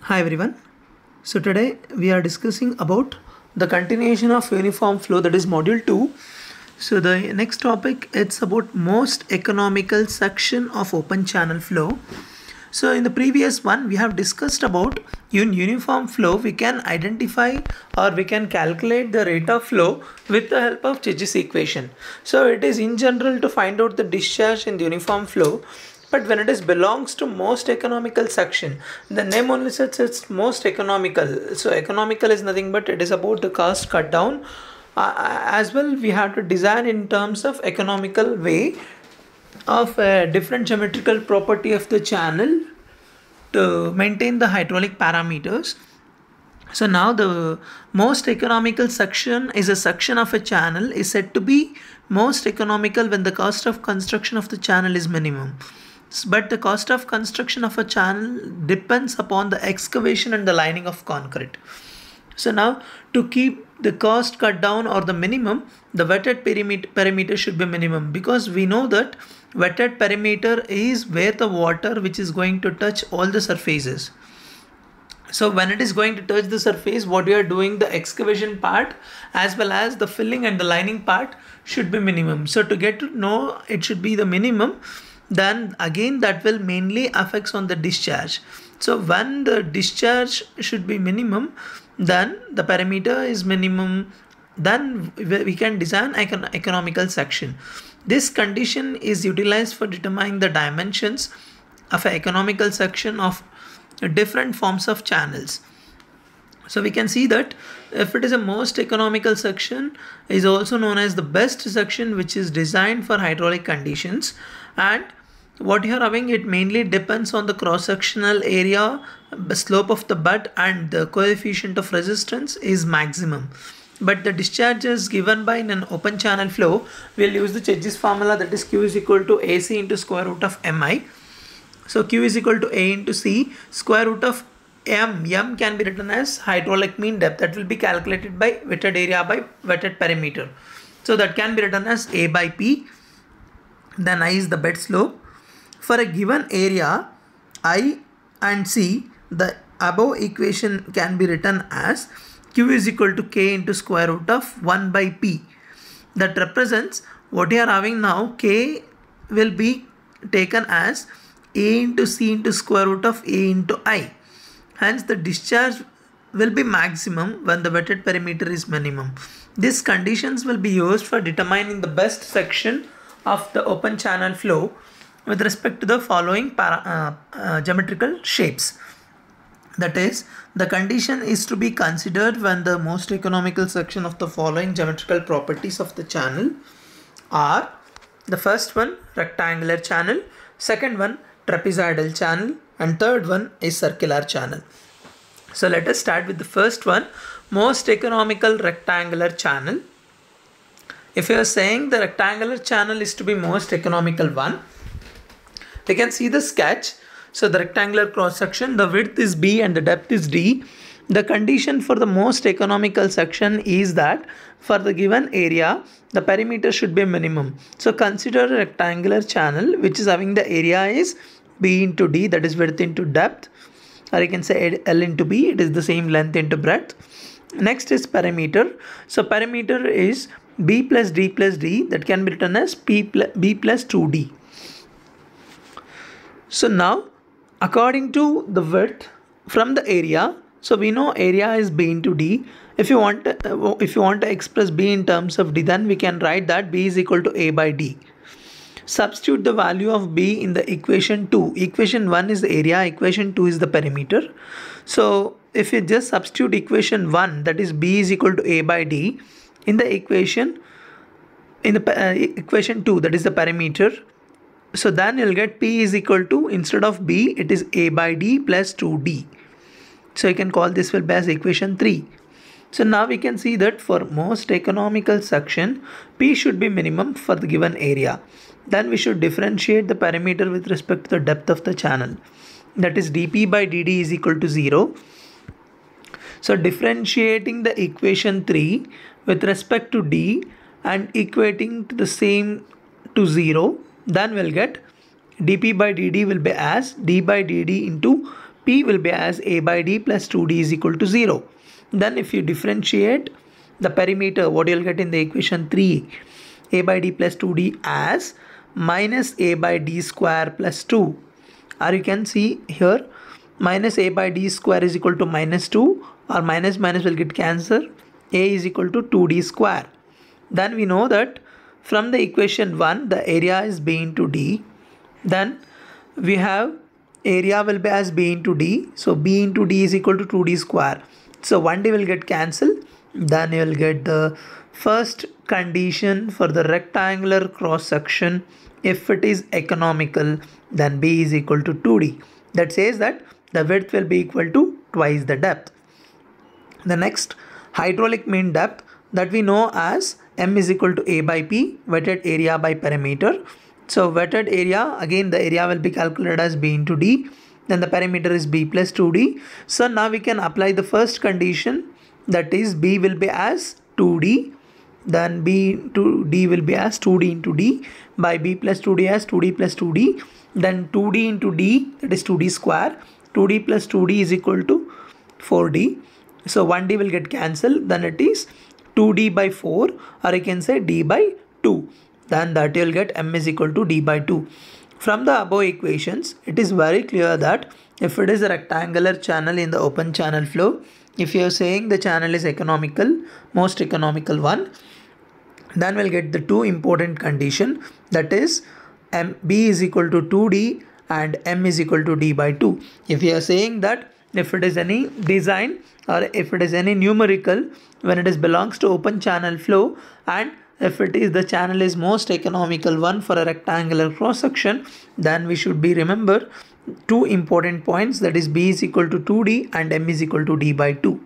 Hi everyone. So today we are discussing about the continuation of uniform flow, that is module 2. So the next topic, it's about most economical section of open channel flow. So in the previous one we have discussed about in uniform flow we can identify or we can calculate the rate of flow with the help of Cheggy's equation. So it is in general to find out the discharge in the uniform flow, but when it is belongs to most economical section, the name only says it's most economical. So economical is nothing but it is about the cost cut down. As well, we have to design in terms of economical way of a different geometrical property of the channel to maintain the hydraulic parameters. So now the most economical section is a section of a channel is said to be most economical when the cost of construction of the channel is minimum. But the cost of construction of a channel depends upon the excavation and the lining of concrete. So now to keep the cost cut down or the minimum, the wetted perimeter should be minimum, because we know that wetted perimeter is where the water which is going to touch all the surfaces. So when it is going to touch the surface, what we are doing, the excavation part as well as the filling and the lining part should be minimum. So to get to know it should be the minimum, then again that will mainly affects on the discharge. So when the discharge should be minimum, then the perimeter is minimum, then we can design economical section. This condition is utilized for determining the dimensions of an economical section of different forms of channels. So we can see that if it is a most economical section is also known as the best section, which is designed for hydraulic conditions, and what you are having, it mainly depends on the cross-sectional area, the slope of the bed, and the coefficient of resistance is maximum. But the discharges given by in an open channel flow, we'll use the Cheggy's formula, that is Q is equal to AC into square root of Mi. So Q is equal to A into C, square root of M. M can be written as hydraulic mean depth, that will be calculated by wetted area by wetted perimeter. So that can be written as A by P. Then I is the bed slope. For a given area I and C, the above equation can be written as Q is equal to K into square root of 1 by P. That represents what you are having now, K will be taken as A into C into square root of A into I. Hence the discharge will be maximum when the wetted perimeter is minimum. These conditions will be used for determining the best section of the open channel flow with respect to the following geometrical shapes. That is, the condition is to be considered when the most economical section of the following geometrical properties of the channel are: the first one, rectangular channel; second one, trapezoidal channel; and third one is circular channel. So let us start with the first one, most economical rectangular channel. If you are saying the rectangular channel is to be most economical one, we can see the sketch. So the rectangular cross section, the width is B and the depth is D. The condition for the most economical section is that for the given area, the perimeter should be minimum. So consider a rectangular channel which is having the area is B into D, that is width into depth, or you can say L into B, it is the same length into breadth. Next is perimeter. So perimeter is B plus D plus D, that can be written as B plus 2D. So now according to the width from the area, so we know area is B into D. If you want to express B in terms of D, then we can write that B is equal to A by D. Substitute the value of B in the equation 2. Equation 1 is the area, equation 2 is the perimeter. So if you just substitute equation 1, that is B is equal to A by D, in the equation 2, that is the perimeter, so then you'll get P is equal to, instead of B, it is A by D plus 2D. So you can call this will be as equation 3. So now we can see that for most economical section, P should be minimum for the given area. Then we should differentiate the perimeter with respect to the depth of the channel. That is dP by dd is equal to 0. So differentiating the equation 3 with respect to D and equating to the same to 0, then we'll get dP by dd will be as d by dd into P will be as A by D plus 2D is equal to 0. Then if you differentiate the perimeter, what you'll get in the equation 3, A by D plus 2D as minus A by D square plus 2. Or you can see here minus A by D square is equal to minus 2, or minus minus will get cancelled. A is equal to 2D square. Then we know that from the equation 1 the area is B into D. Then we have area will be as B into D. So B into D is equal to 2D square. So 1D will get cancelled. Then you will get the first condition for the rectangular cross section. If it is economical, then B is equal to 2D. That says that the width will be equal to twice the depth. The next, hydraulic mean depth, that we know as M is equal to A by P, wetted area by perimeter. So wetted area, again the area will be calculated as B into D. Then the perimeter is B plus 2D. So now we can apply the first condition, that is B will be as 2D. Then B into D will be as 2D into D, by B plus 2D as 2D plus 2D. Then 2D into D, that is 2D square. 2D plus 2D is equal to 4D. So 1D will get cancelled. Then it is 2D by 4, or you can say D by 2. Then that you will get M is equal to D by 2. From the above equations, it is very clear that if it is a rectangular channel in the open channel flow, if you are saying the channel is economical, most economical one, then we'll get the two important condition, that is B is equal to 2D and M is equal to D by 2. If you are saying that if it is any design or if it is any numerical, when it is belongs to open channel flow, and if it is the channel is most economical one for a rectangular cross section, then we should be remember two important points, that is B is equal to 2D and M is equal to D by 2.